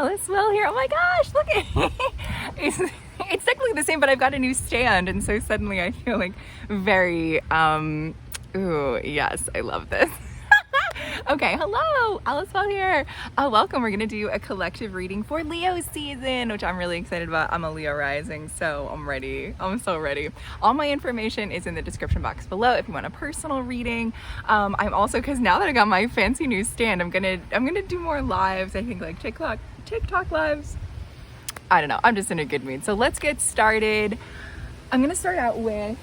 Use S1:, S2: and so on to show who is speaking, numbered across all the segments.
S1: Alice Will here. Oh my gosh, look at it's technically the same, but I've got a new stand, and so suddenly I feel like very ooh, yes, I love this. Okay, hello, Alice Will here. Welcome. We're gonna do a collective reading for Leo season, which I'm really excited about. I'm a Leo rising, so I'm ready. I'm so ready. All my information is in the description box below if you want a personal reading. I'm also, because now that I got my fancy new stand, I'm gonna do more lives. I think like TikTok lives. I don't know. I'm just in a good mood. So let's get started. I'm gonna start out with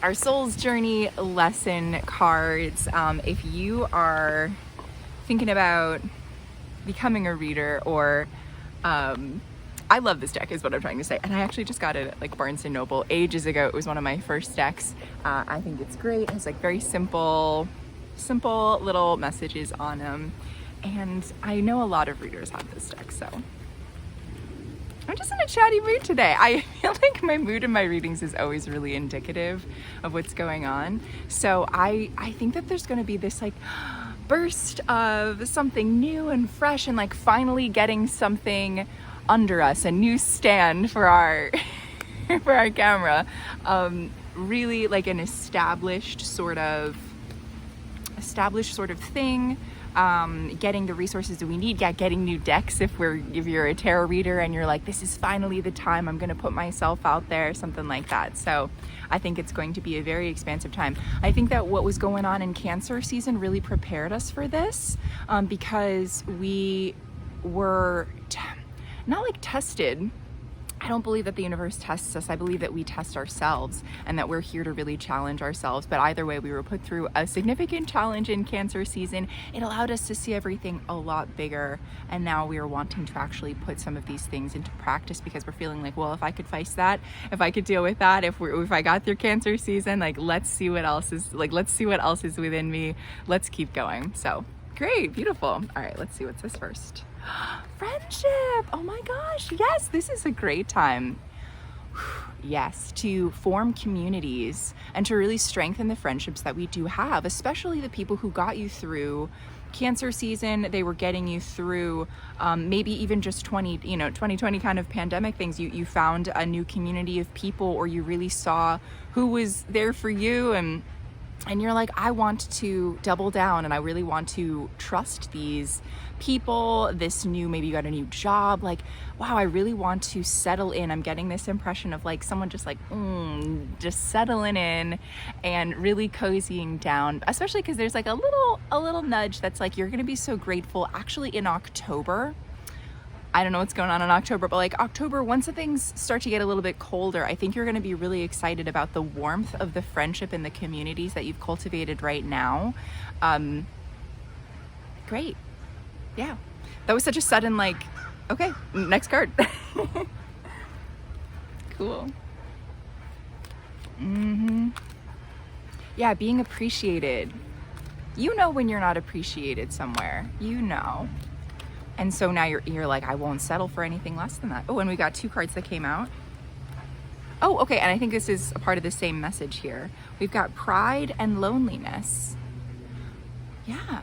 S1: our Soul's Journey lesson cards. If you are thinking about becoming a reader, or I love this deck is what I'm trying to say, and I actually just got it at like Barnes & Noble ages ago. It was one of my first decks. I think it's great. It's like very simple little messages on them, and I know a lot of readers have this deck, so I'm just in a chatty mood today. I feel like my mood in my readings is always really indicative of what's going on. So I think that there's gonna be this like burst of something new and fresh, and like finally getting something under us, a new stand for our for our camera. Really like an established sort of thing. Getting the resources that we need, getting new decks if you're a tarot reader and you're like, this is finally the time, I'm gonna put myself out there, something like that. So I think it's going to be a very expansive time. I think that what was going on in Cancer season really prepared us for this, because we were not like tested. I don't believe that the universe tests us. I believe that we test ourselves, and that we're here to really challenge ourselves. But either way, we were put through a significant challenge in Cancer season. It allowed us to see everything a lot bigger, and now we are wanting to actually put some of these things into practice, because we're feeling like, well, if I could face that, if I could deal with that, if I got through Cancer season, like let's see what else is within me. Let's keep going. So great, beautiful. All right, let's see what's this first. Friendship. Oh my gosh, yes, this is a great time. Yes, to form communities and to really strengthen the friendships that we do have, especially the people who got you through Cancer season. They were getting you through maybe even just 2020 kind of pandemic things. You found a new community of people, or you really saw who was there for you, and you're like, I want to double down, and I really want to trust these people. Maybe you got a new job, like, wow, I really want to settle in. I'm getting this impression of like someone just like just settling in and really cozying down, especially because there's like a little nudge that's like, you're gonna be so grateful actually in October. I don't know what's going on in October, but like October, once the things start to get a little bit colder, I think you're going to be really excited about the warmth of the friendship and the communities that you've cultivated right now. Great. Yeah. That was such a sudden, like, okay, next card. Cool. Yeah, being appreciated. You know when you're not appreciated somewhere, you know. And so now you're like, I won't settle for anything less than that. Oh, and we got two cards that came out. Oh, okay, and I think this is a part of the same message here. We've got pride and loneliness. Yeah.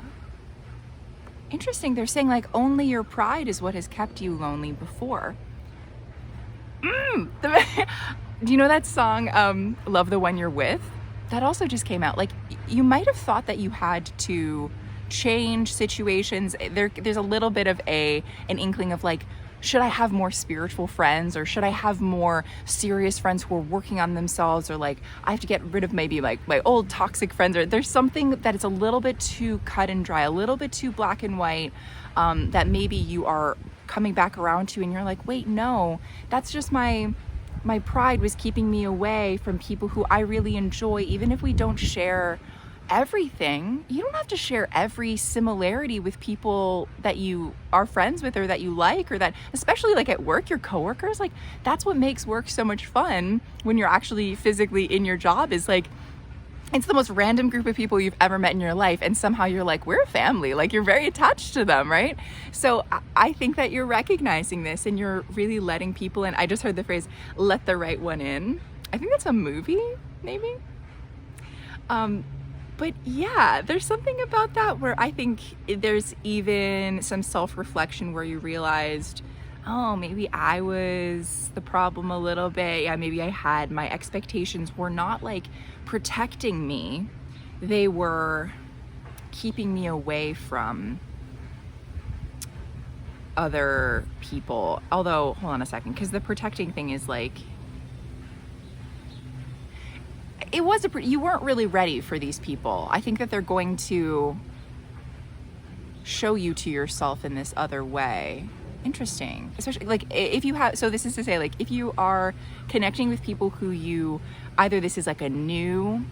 S1: Interesting, they're saying like only your pride is what has kept you lonely before. Do you know that song, Love the One You're With? That also just came out. Like, you might have thought that you had to change situations. There's a little bit of an inkling of like, should I have more spiritual friends, or should I have more serious friends who are working on themselves, or like I have to get rid of maybe like my old toxic friends, or there's something that is a little bit too cut and dry, a little bit too black and white, that maybe you are coming back around to, and you're like, wait, no, that's just my pride was keeping me away from people who I really enjoy. Even if we don't share everything, you don't have to share every similarity with people that you are friends with, or that you like, or that, especially like at work, your coworkers, like that's what makes work so much fun when you're actually physically in your job, is like, it's the most random group of people you've ever met in your life, and somehow you're like, we're a family, like you're very attached to them, right? So I think that you're recognizing this, and you're really letting people in. I just heard the phrase, let the right one in. I think that's a movie, maybe. But yeah, there's something about that where I think there's even some self-reflection where you realized, oh, maybe I was the problem a little bit. Yeah, maybe I had, my expectations were not like protecting me. They were keeping me away from other people. Although, hold on a second, because the protecting thing is like, it was you weren't really ready for these people. I think that they're going to show you to yourself in this other way. Interesting. Especially like if you have, so this is to say, like if you are connecting with people who you, either this is like a new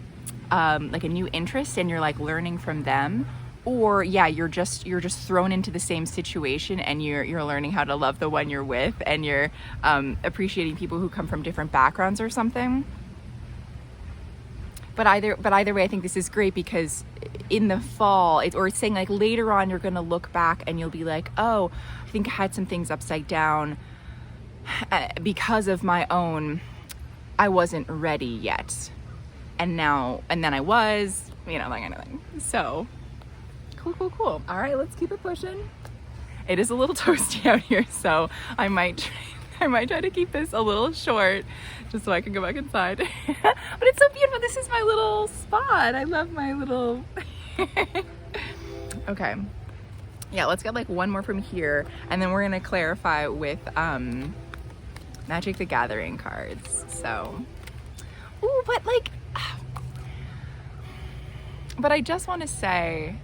S1: interest and you're like learning from them, or yeah, you're just thrown into the same situation and you're learning how to love the one you're with, and you're appreciating people who come from different backgrounds or something. But either way, I think this is great, because in the fall, it's saying like later on, you're going to look back and you'll be like, oh, I think I had some things upside down because of my own, I wasn't ready yet. And then I was, that kind of thing. So cool. All right, let's keep it pushing. It is a little toasty out here, so I might try to keep this a little short just so I can go back inside. But it's so beautiful. This is my little spot. I love my little... Okay. Yeah, let's get like one more from here, and then we're going to clarify with Magic the Gathering cards. So, ooh, but I just want to say,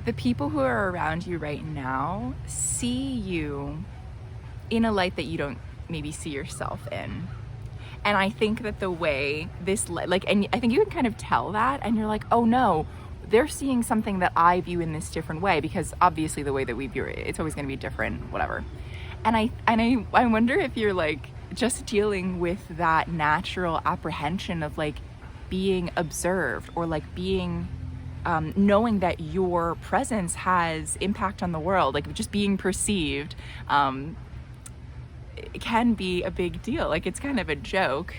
S1: the people who are around you right now see you in a light that you don't maybe see yourself in. And I think that the way this, and I think you can kind of tell that, and you're like, oh no, they're seeing something that I view in this different way, because obviously the way that we view it, it's always going to be different, whatever. And I wonder if you're like just dealing with that natural apprehension of like being observed, or like being knowing that your presence has impact on the world, like just being perceived. It can be a big deal. Like it's kind of a joke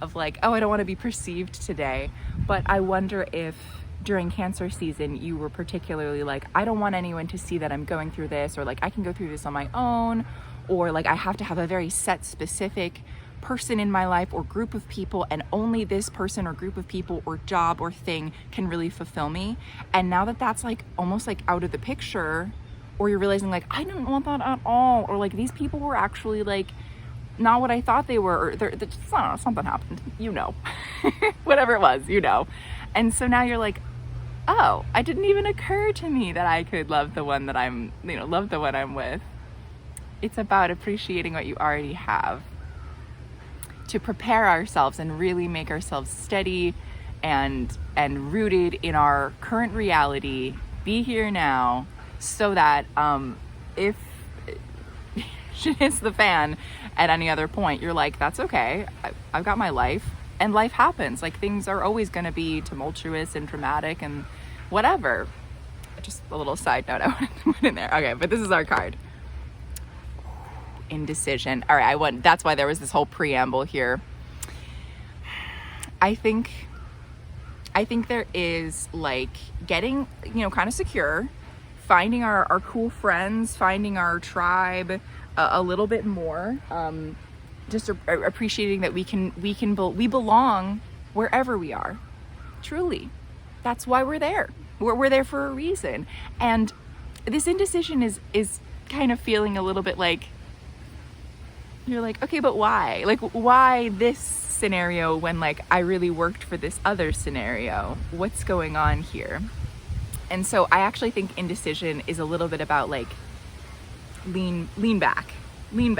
S1: of like, oh, I don't want to be perceived today. But I wonder if during Cancer season you were particularly like, I don't want anyone to see that I'm going through this, or like I can go through this on my own, or like I have to have a very set specific person in my life or group of people, and only this person or group of people or job or thing can really fulfill me. And now that that's like almost like out of the picture, or you're realizing like, I didn't want that at all, or like these people were actually like not what I thought they were, or something happened, whatever it was, And so now you're like, oh, it didn't even occur to me that I could love the one that love the one I'm with. It's about appreciating what you already have, to prepare ourselves and really make ourselves steady and rooted in our current reality, be here now, so that if shit hits the fan at any other point, you're like, that's okay, I've got my life, and life happens. Like things are always going to be tumultuous and dramatic and whatever. Just a little side note I wanted to put in there. Okay, but this is our card. Indecision. All right, that's why there was this whole preamble here. I think there is like getting, kind of secure, finding our cool friends, finding our tribe a little bit more, just appreciating that we belong wherever we are. Truly, that's why we're there. We're there for a reason. And this indecision is kind of feeling a little bit like, you're like, okay, but why? Like, why this scenario when like I really worked for this other scenario? What's going on here? And so I actually think indecision is a little bit about like lean back, lean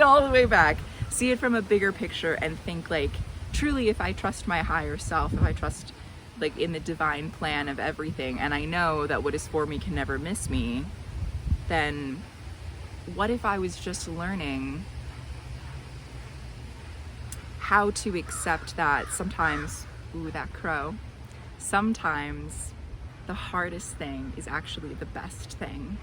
S1: all the way back, see it from a bigger picture, and think like, truly, if I trust my higher self, if I trust like in the divine plan of everything, and I know that what is for me can never miss me, then what if I was just learning how to accept that sometimes, that crow, sometimes the hardest thing is actually the best thing.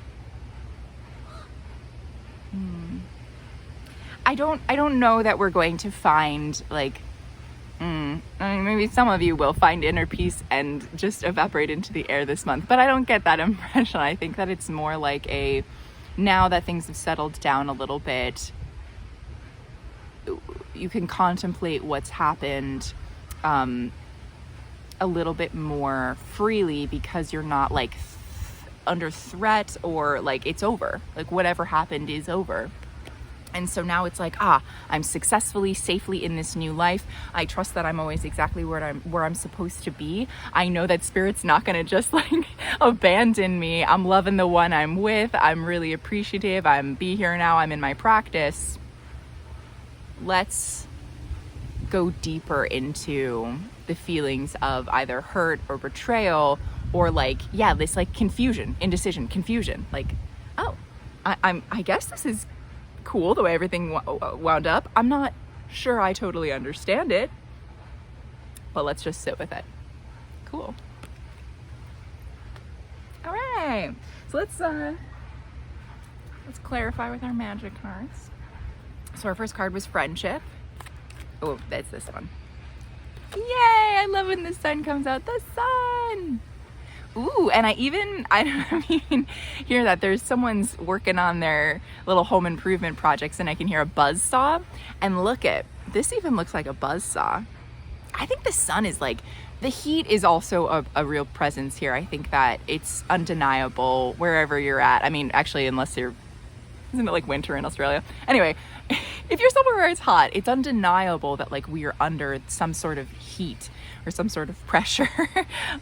S1: I don't know that we're going to find like I mean, maybe some of you will find inner peace and just evaporate into the air this month, but I don't get that impression. I think that it's more like now that things have settled down a little bit, you can contemplate what's happened a little bit more freely, because you're not like under threat, or like it's over, like whatever happened is over. And so now it's like, I'm successfully, safely in this new life. I trust that I'm always exactly where I'm supposed to be. I know that Spirit's not going to just like abandon me. I'm loving the one I'm with. I'm really appreciative. Be here now. I'm in my practice. Let's go deeper into the feelings of either hurt or betrayal, or like, this like confusion, indecision, confusion. Like, I guess this is cool the way everything wound up. I'm not sure I totally understand it, but let's just sit with it. Cool. All right, so let's clarify with our magic cards. So our first card was friendship. Oh, that's this one. Yay, I love when the sun comes out. The sun. Ooh, and I mean, hear that there's someone's working on their little home improvement projects, and I can hear a buzz saw. And look at this, even looks like a buzz saw. I think the sun is like, the heat is also a real presence here. I think that it's undeniable wherever you're at. I mean, actually, isn't it like winter in Australia? Anyway, if you're somewhere where it's hot, it's undeniable that like we are under some sort of heat or some sort of pressure.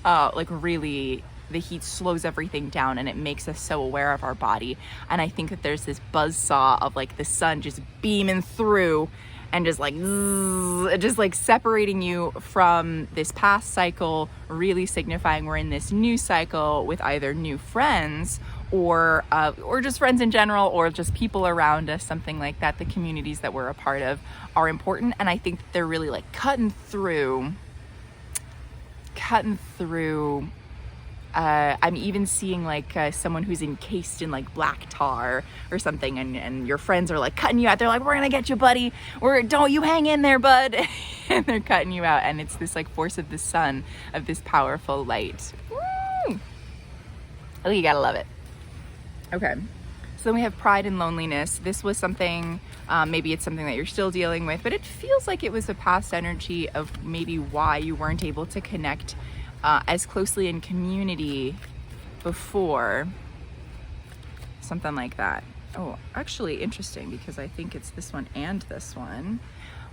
S1: Like really, the heat slows everything down, and it makes us so aware of our body. And I think that there's this buzzsaw of like the sun just beaming through and just like separating you from this past cycle, really signifying we're in this new cycle with either new friends or just friends in general, or just people around us, something like that. The communities that we're a part of are important, and I think they're really like cutting through. I'm even seeing like someone who's encased in like black tar or something, and your friends are like cutting you out. They're like, we're gonna get you, buddy. Don't you hang in there, bud. And they're cutting you out, and it's this like force of the sun, of this powerful light. Woo! Oh, you gotta love it. Okay, so then we have pride and loneliness. This was something, maybe it's something that you're still dealing with, but it feels like it was a past energy of maybe why you weren't able to connect as closely in community before. Something like that. Oh, actually interesting, because I think it's this one and this one,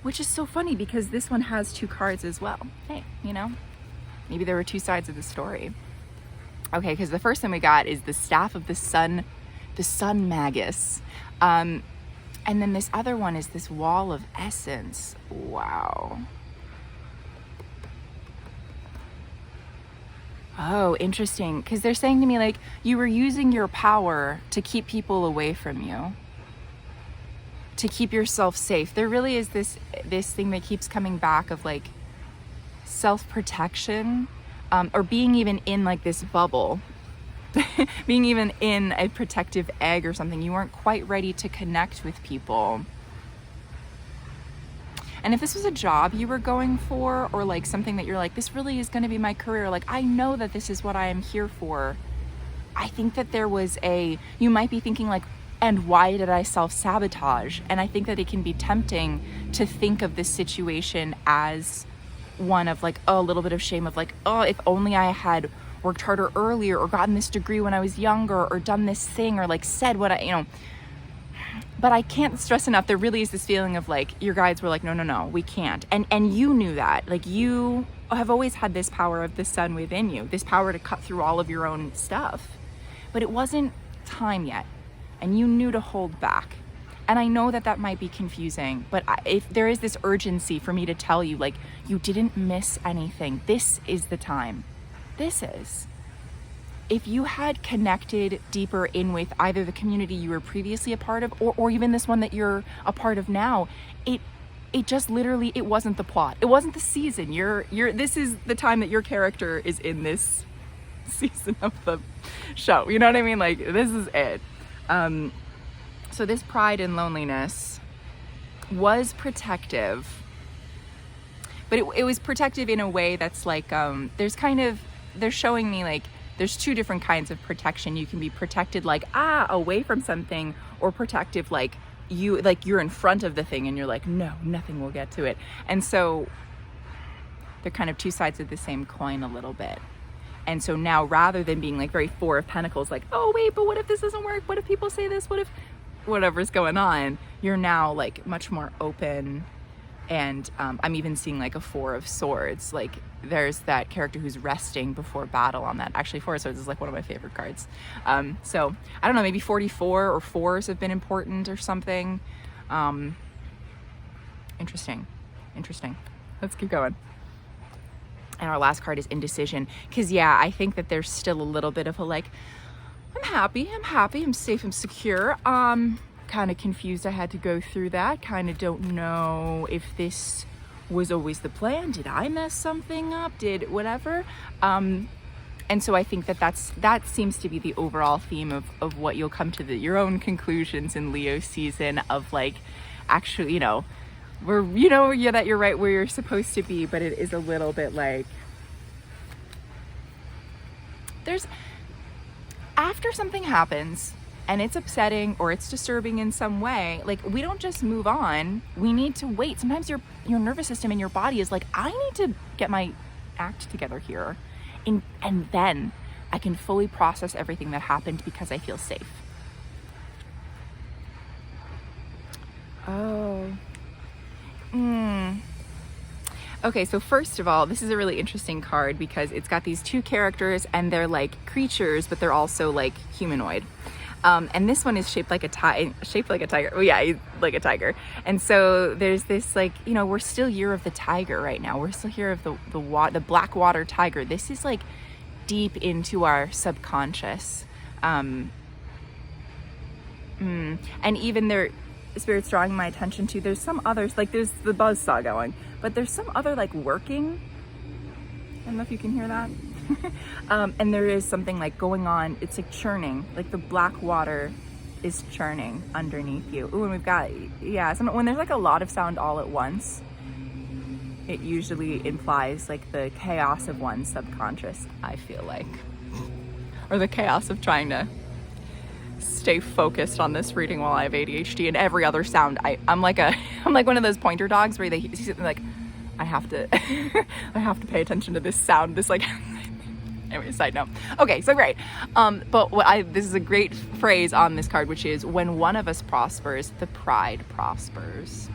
S1: which is so funny because this one has two cards as well. Hey, maybe there were two sides of the story. Okay, because the first thing we got is the staff of the sun magus. And then this other one is this wall of essence. Wow. Oh, interesting. Because they're saying to me, like, you were using your power to keep people away from you, to keep yourself safe. There really is this thing that keeps coming back of like self-protection, or being even in like this bubble, being even in a protective egg or something. You weren't quite ready to connect with people. And if this was a job you were going for, or like something that you're like, this really is going to be my career, like I know that this is what I am here for, I think that you might be thinking like, and why did I self-sabotage? And I think that it can be tempting to think of this situation as one of like a little bit of shame of like, oh, if only I had worked harder earlier, or gotten this degree when I was younger, or done this thing, or like said what but I can't stress enough, there really is this feeling of like, your guides were like, no, we can't. And you knew that, like you have always had this power of the sun within you, this power to cut through all of your own stuff, but it wasn't time yet. And you knew to hold back. And I know that might be confusing, but if there is this urgency for me to tell you, like, you didn't miss anything. This is the time. This is. If you had connected deeper in with either the community you were previously a part of, or even this one that you're a part of now, it just literally, it wasn't the plot. It wasn't the season. This is the time that your character is in this season of the show. You know what I mean? Like, this is it. So this pride and loneliness was protective, but it was protective in a way that's like, they're showing me like there's two different kinds of protection. You can be protected like, away from something, or protective like you're in front of the thing and you're like, no, nothing will get to it. And so they're kind of two sides of the same coin a little bit. And so now, rather than being like very Four of Pentacles, like, oh wait, but what if this doesn't work? What if people say this? What if whatever's going on? You're now like much more open. And I'm even seeing like a Four of Swords. Like there's that character who's resting before battle on that. Actually, Four of Swords is like one of my favorite cards. So I don't know, maybe 44 or fours have been important or something. Interesting. Let's keep going. And our last card is Indecision. Because yeah, I think that there's still a little bit of a like, I'm happy, I'm safe, I'm secure. Kind of confused I had to go through that. Kind of don't know if this was always the plan. Did I mess something up? Did whatever? And so I think that seems to be the overall theme of what you'll come to your own conclusions in Leo season of like, actually, that you're right where you're supposed to be, but it is a little bit like, after something happens and it's upsetting or it's disturbing in some way, like we don't just move on. We need to wait. Sometimes your nervous system and your body is like, I need to get my act together here. And then I can fully process everything that happened because I feel safe. Oh. Okay, so first of all, this is a really interesting card because it's got these two characters and they're like creatures, but they're also like humanoid. And this one is shaped like a tiger. Oh yeah, like a tiger. And so there's this like, we're still year of the tiger right now. We're still here of the black water tiger. This is like deep into our subconscious. And even Spirit's drawing my attention to, there's some others, like there's the buzzsaw going, but there's some other like working. I don't know if you can hear that. And there is something like going on. It's like churning, like the black water is churning underneath you. Ooh, and we've got, when there's like a lot of sound all at once, it usually implies like the chaos of one's subconscious, I feel like, or the chaos of trying to stay focused on this reading while I have ADHD, and every other sound. I'm like one of those pointer dogs where they see something like, I have to pay attention to this sound. This like, anyway, side note. Okay, so great. But this is a great phrase on this card, which is, when one of us prospers, the pride prospers.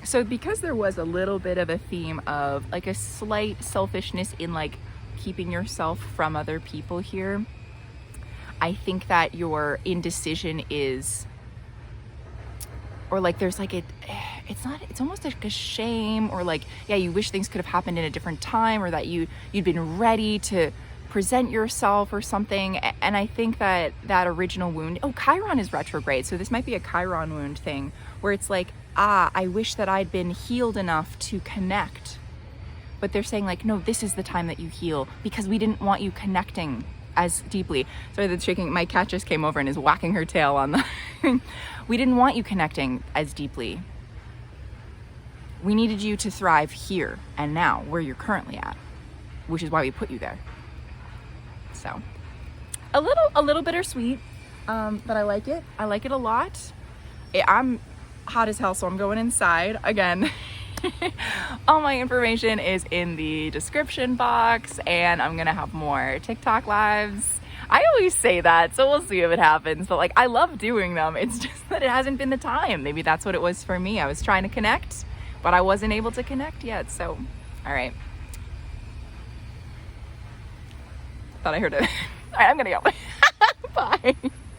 S1: So because there was a little bit of a theme of like a slight selfishness in like keeping yourself from other people here, I think that your indecision is, or like there's like it's almost like a shame, or like, yeah, you wish things could have happened in a different time, or that you'd been ready to present yourself or something. And I think that original wound, Chiron is retrograde, so this might be a Chiron wound thing where it's like, I wish that I'd been healed enough to connect. But they're saying like, no, this is the time that you heal because we didn't want you connecting as deeply. Sorry, that's shaking. My cat just came over and is whacking her tail on the we didn't want you connecting as deeply. We needed you to thrive here and now, where you're currently at, which is why we put you there. So a little bittersweet, but I like it. I like it a lot. I'm hot as hell, so I'm going inside again. All my information is in the description box, and I'm gonna have more TikTok lives. I always say that, so we'll see if it happens, but like, I love doing them. It's just that it hasn't been the time. Maybe that's what it was for me. I was trying to connect, but I wasn't able to connect yet. So all right, thought I heard it. All right, I'm gonna go. Bye.